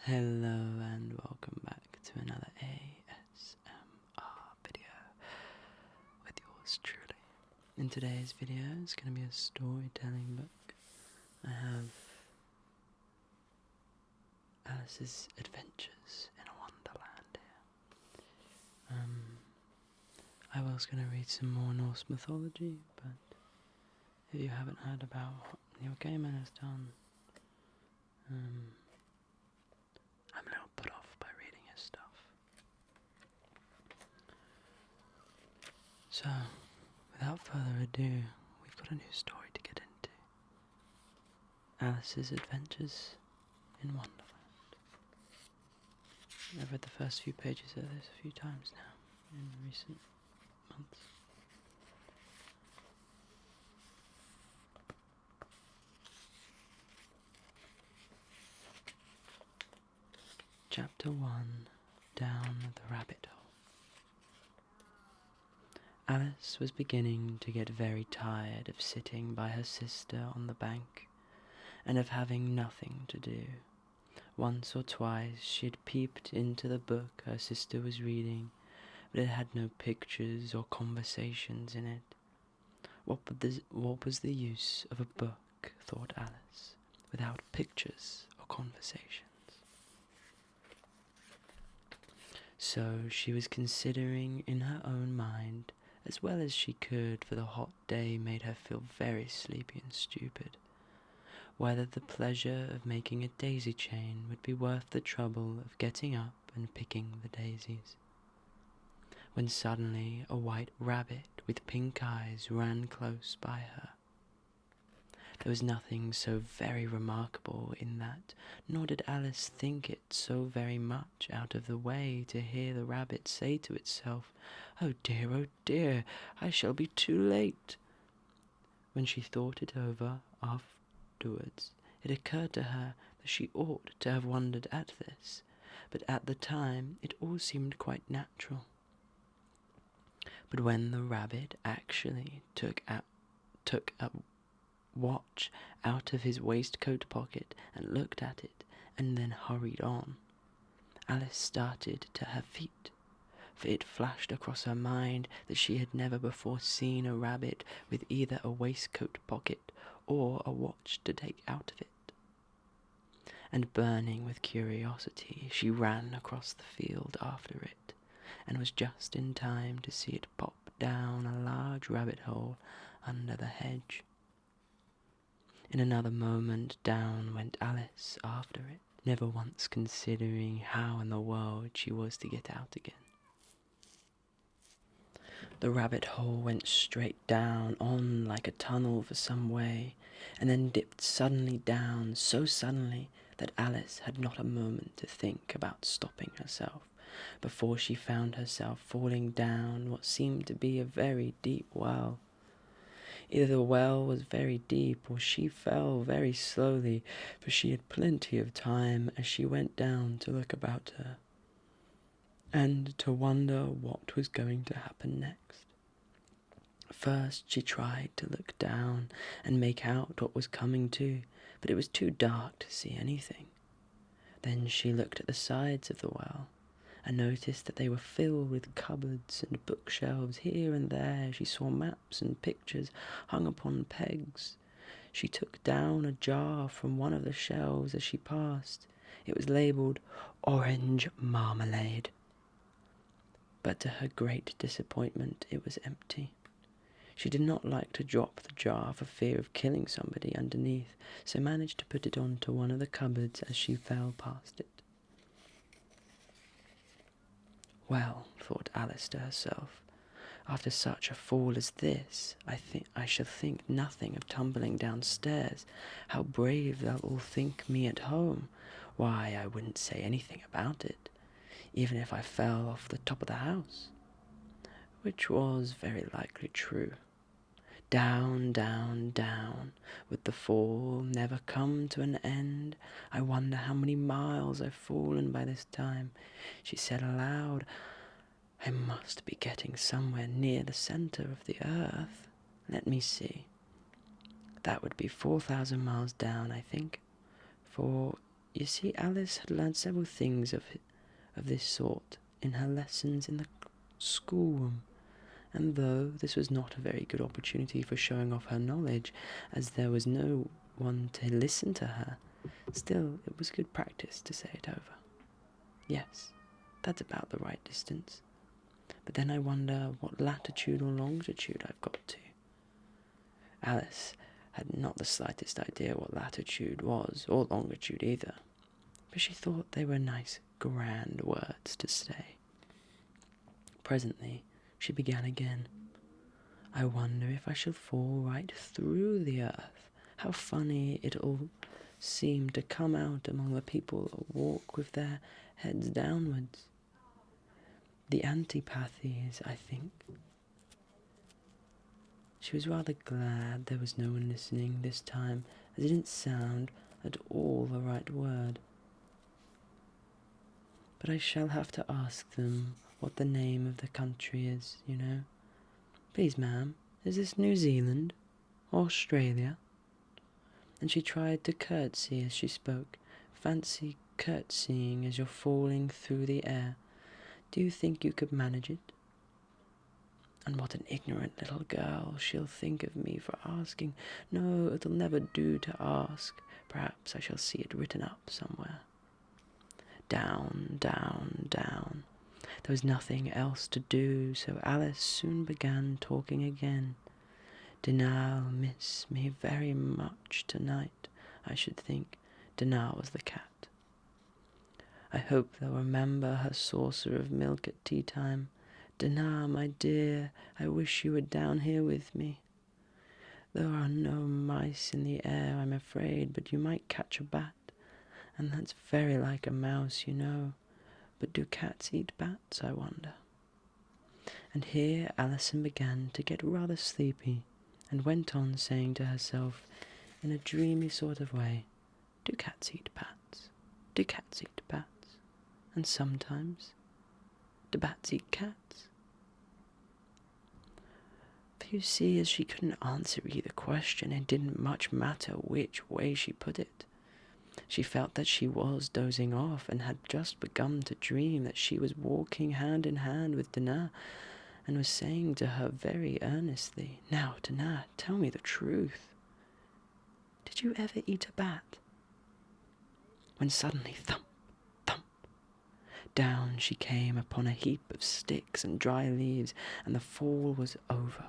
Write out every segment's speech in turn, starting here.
Hello and welcome back to another ASMR video with yours truly. In today's video, it's going to be a storytelling book. I have Alice's Adventures in Wonderland here. I was going to read some more Norse mythology, but if you haven't heard about what Neil Gaiman has done, I'm a little put off by reading his stuff. So, without further ado, we've got a new story to get into. Alice's Adventures in Wonderland. I've read the first few pages of this a few times now, in recent months. Chapter 1, Down the Rabbit Hole. Alice was beginning to get very tired of sitting by her sister on the bank, and of having nothing to do. Once or twice she had peeped into the book her sister was reading, but it had no pictures or conversations in it. What was the use of a book, thought Alice, without pictures or conversations? So she was considering in her own mind, as well as she could, for the hot day made her feel very sleepy and stupid, whether the pleasure of making a daisy chain would be worth the trouble of getting up and picking the daisies. When suddenly a white rabbit with pink eyes ran close by her. There was nothing so very remarkable in that, nor did Alice think it so very much out of the way to hear the rabbit say to itself, oh dear, I shall be too late." When she thought it over afterwards, it occurred to her that she ought to have wondered at this, but at the time it all seemed quite natural. But when the rabbit actually took a watch out of his waistcoat pocket and looked at it, and then hurried on, Alice started to her feet, for it flashed across her mind that she had never before seen a rabbit with either a waistcoat pocket or a watch to take out of it. And burning with curiosity, she ran across the field after it, and was just in time to see it pop down a large rabbit hole under the hedge. In another moment down went Alice after it, never once considering how in the world she was to get out again. The rabbit hole went straight down on like a tunnel for some way, and then dipped suddenly down, so suddenly that Alice had not a moment to think about stopping herself, before she found herself falling down what seemed to be a very deep well. Either the well was very deep, or she fell very slowly, for she had plenty of time as she went down to look about her, and to wonder what was going to happen next. First she tried to look down and make out what was coming to, but it was too dark to see anything. Then she looked at the sides of the well, and noticed that they were filled with cupboards and bookshelves. Here and there she saw maps and pictures hung upon pegs. She took down a jar from one of the shelves as she passed. It was labelled orange marmalade. But to her great disappointment it was empty. She did not like to drop the jar for fear of killing somebody underneath, so managed to put it onto one of the cupboards as she fell past it. Well, thought Alice to herself, after such a fall as this, I shall think nothing of tumbling downstairs. How brave they'll all think me at home. Why, I wouldn't say anything about it, even if I fell off the top of the house. Which was very likely true. Down, down, down, would the fall never come to an end? I wonder how many miles I've fallen by this time, she said aloud. I must be getting somewhere near the centre of the earth. Let me see. That would be 4,000 miles down, I think. For You see, Alice had learned several things of this sort in her lessons in the schoolroom, and though this was not a very good opportunity for showing off her knowledge, as there was no one to listen to her, still it was good practice to say it over. Yes, that's about the right distance. But then I wonder what latitude or longitude I've got to. Alice had not the slightest idea what latitude was, or longitude either, but she thought they were nice, grand words to say. Presently, she began again. I wonder if I shall fall right through the earth. How funny it all seemed to come out among the people that walk with their heads downwards. The antipathies, I think. She was rather glad there was no one listening this time, as it didn't sound at all the right word. But I shall have to ask them what the name of the country is, you know. Please, ma'am, is this New Zealand? Australia? And she tried to curtsy as she spoke. Fancy curtsying as you're falling through the air. Do you think you could manage it? And what an ignorant little girl she'll think of me for asking. No, it'll never do to ask. Perhaps I shall see it written up somewhere. Down, down, down. There was nothing else to do, so Alice soon began talking again. Dinah'll miss me very much tonight, I should think. Dinah was the cat. I hope they'll remember her saucer of milk at tea time. Dinah, my dear, I wish you were down here with me. There are no mice in the air, I'm afraid, but you might catch a bat, and that's very like a mouse, you know. But do cats eat bats, I wonder? And here Alison began to get rather sleepy, and went on saying to herself, in a dreamy sort of way, do cats eat bats? Do cats eat bats? And sometimes, do bats eat cats? For you see, as she couldn't answer either question, it didn't much matter which way she put it. She felt that she was dozing off, and had just begun to dream that she was walking hand in hand with Dinah, and was saying to her very earnestly, Now, Dinah, tell me the truth. Did you ever eat a bat? When suddenly, thump, thump, down she came upon a heap of sticks and dry leaves, and the fall was over.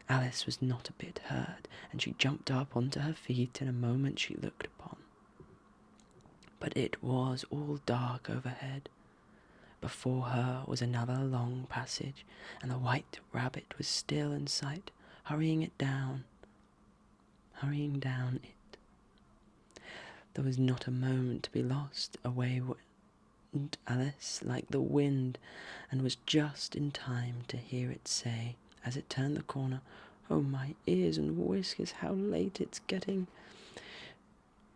Alice was not a bit hurt, and she jumped up onto her feet in a moment she looked upon. But it was all dark overhead. Before her was another long passage, and the white rabbit was still in sight, hurrying down it. There was not a moment to be lost. Away went Alice like the wind, and was just in time to hear it say, as it turned the corner, Oh, my ears and whiskers, how late it's getting.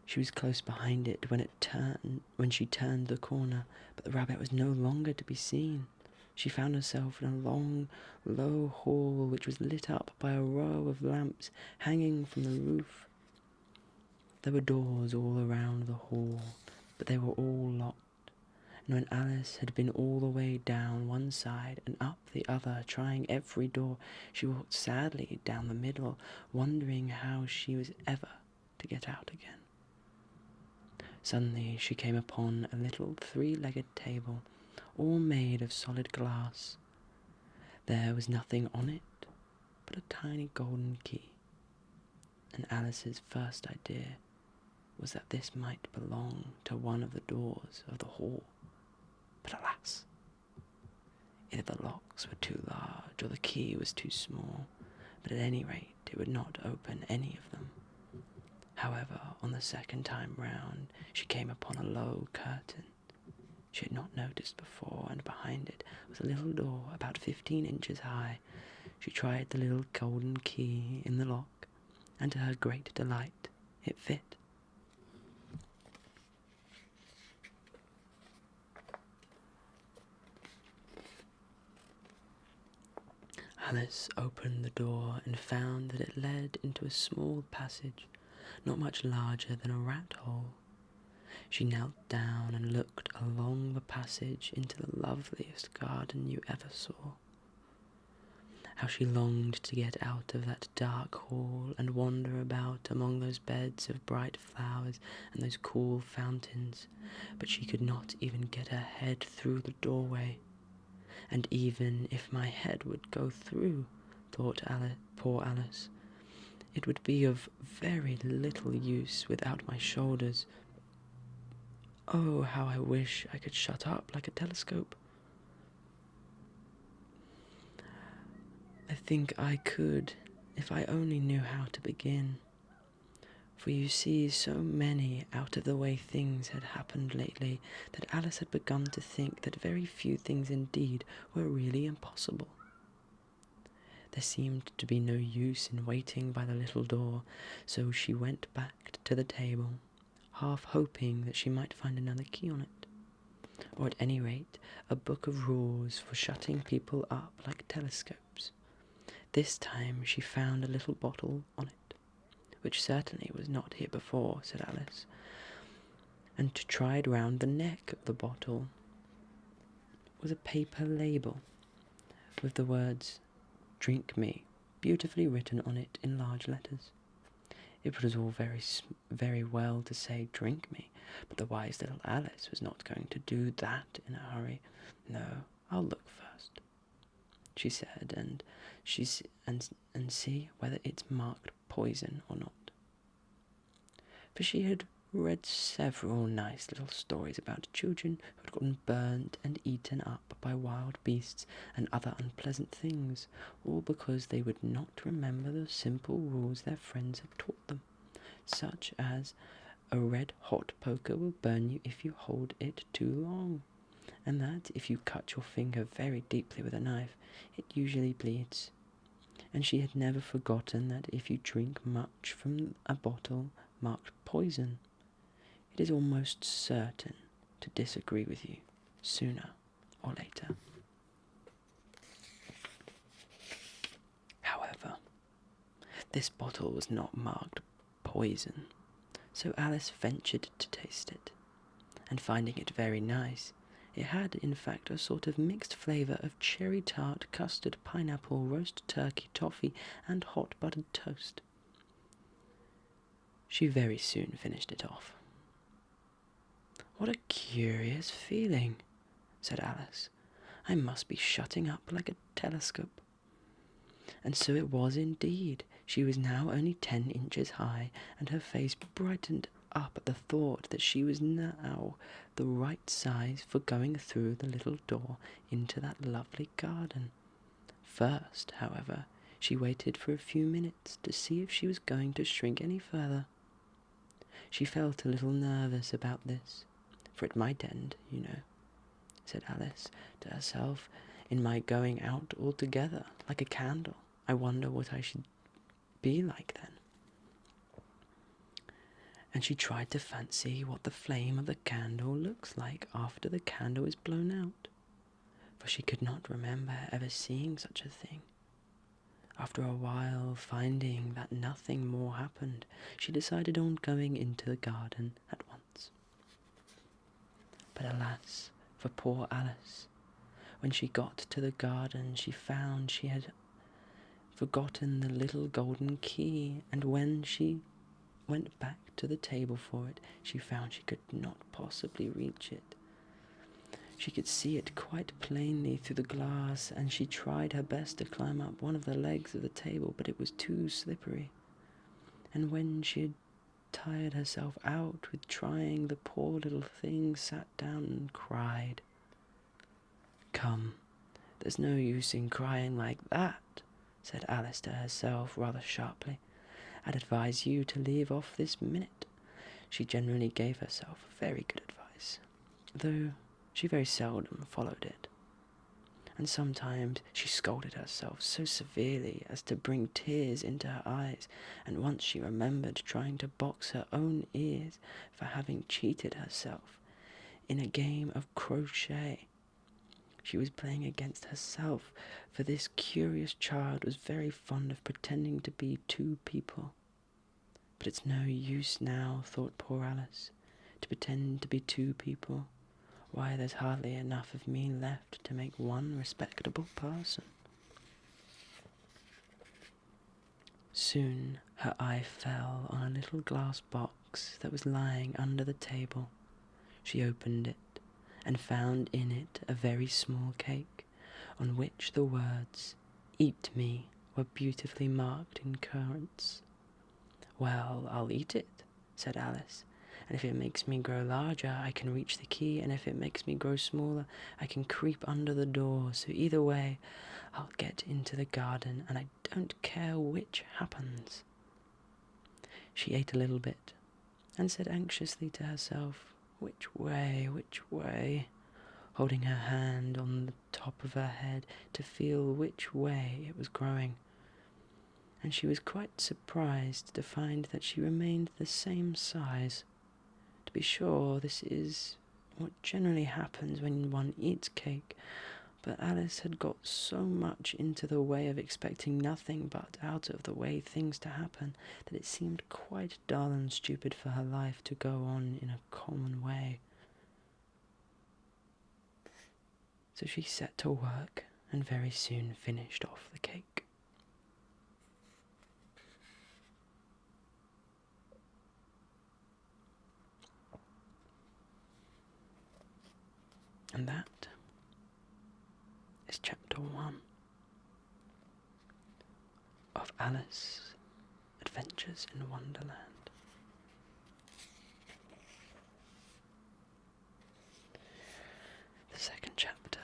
She was close behind it when she turned the corner, but the rabbit was no longer to be seen. She found herself in a long, low hall which was lit up by a row of lamps hanging from the roof. There were doors all around the hall, but they were all locked, and when Alice had been all the way down one side and up the other, trying every door, she walked sadly down the middle, wondering how she was ever to get out again. Suddenly she came upon a little three-legged table, all made of solid glass. There was nothing on it but a tiny golden key, and Alice's first idea was that this might belong to one of the doors of the hall. But alas, either the locks were too large or the key was too small, but at any rate it would not open any of them. However, on the second time round, she came upon a low curtain she had not noticed before, and behind it was a little door about 15 inches high. She tried the little golden key in the lock, and to her great delight, it fit. Alice opened the door and found that it led into a small passage, not much larger than a rat hole. She knelt down and looked along the passage into the loveliest garden you ever saw. How she longed to get out of that dark hall and wander about among those beds of bright flowers and those cool fountains, but she could not even get her head through the doorway. And even if my head would go through, thought poor Alice, it would be of very little use without my shoulders. Oh, how I wish I could shut up like a telescope. I think I could, if I only knew how to begin. For you see, so many out-of-the-way things had happened lately that Alice had begun to think that very few things indeed were really impossible. There seemed to be no use in waiting by the little door, so she went back to the table, half hoping that she might find another key on it, or at any rate a book of rules for shutting people up like telescopes. This time she found a little bottle on it, which certainly was not here before, said Alice, and tried round the neck of the bottle was a paper label with the words "Drink me" beautifully written on it in large letters. It was all very well to say "drink me," but the wise little Alice was not going to do that in a hurry. "No, I'll look first," she said, and see whether it's marked poison or not. For she had read several nice little stories about children who had gotten burnt and eaten up by wild beasts and other unpleasant things, all because they would not remember the simple rules their friends had taught them, such as a red-hot poker will burn you if you hold it too long, and that if you cut your finger very deeply with a knife, it usually bleeds. And she had never forgotten that if you drink much from a bottle marked poison, it is almost certain to disagree with you sooner or later. However, this bottle was not marked poison, so Alice ventured to taste it, and finding it very nice, it had in fact a sort of mixed flavour of cherry tart, custard, pineapple, roast turkey, toffee, and hot buttered toast. She very soon finished it off. "What a curious feeling," said Alice. "I must be shutting up like a telescope." And so it was indeed. She was now only 10 inches high, and her face brightened up at the thought that she was now the right size for going through the little door into that lovely garden. First, however, she waited for a few minutes to see if she was going to shrink any further. She felt a little nervous about this, for it might end, you know, said Alice to herself, in my going out altogether, like a candle. I wonder what I should be like then. And she tried to fancy what the flame of the candle looks like after the candle is blown out, for she could not remember ever seeing such a thing. After a while, finding that nothing more happened, she decided on going into the garden at once. But alas, for poor Alice, when she got to the garden, she found she had forgotten the little golden key, and when she went back to the table for it, she found she could not possibly reach it. She could see it quite plainly through the glass, and she tried her best to climb up one of the legs of the table, but it was too slippery. And when she had tired herself out with trying, the poor little thing sat down and cried. "Come, there's no use in crying like that," said Alice to herself rather sharply. "I'd advise you to leave off this minute." She generally gave herself very good advice, though she very seldom followed it. And sometimes she scolded herself so severely as to bring tears into her eyes, and once she remembered trying to box her own ears for having cheated herself in a game of crochet. She was playing against herself, for this curious child was very fond of pretending to be two people. But it's no use now, thought poor Alice, to pretend to be two people. Why, there's hardly enough of me left to make one respectable person. Soon her eye fell on a little glass box that was lying under the table. She opened it and found in it a very small cake, on which the words, "Eat me," were beautifully marked in currants. "Well, I'll eat it," said Alice, "and if it makes me grow larger, I can reach the key, and if it makes me grow smaller, I can creep under the door, so either way, I'll get into the garden, and I don't care which happens." She ate a little bit, and said anxiously to herself, "Which way, which way?" holding her hand on the top of her head to feel which way it was growing. And she was quite surprised to find that she remained the same size. To be sure, this is what generally happens when one eats cake, but Alice had got so much into the way of expecting nothing but out of the way things to happen that it seemed quite dull and stupid for her life to go on in a common way. So she set to work and very soon finished off the cake. And that is chapter 1 of Alice's Adventures in Wonderland. The second chapter,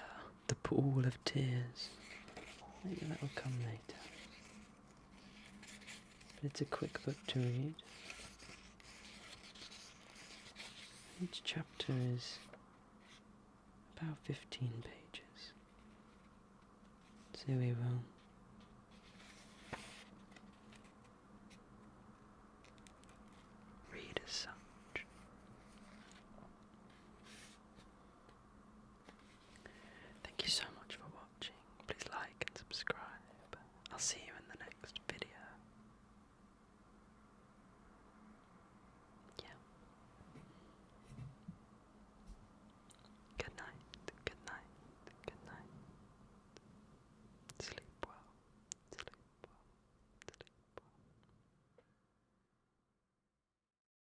The Pool of Tears. Maybe that will come later. But it's a quick book to read. Each chapter is about 15 pages. So we will read as such. Thank you so much for watching. Please like and subscribe. I'll see you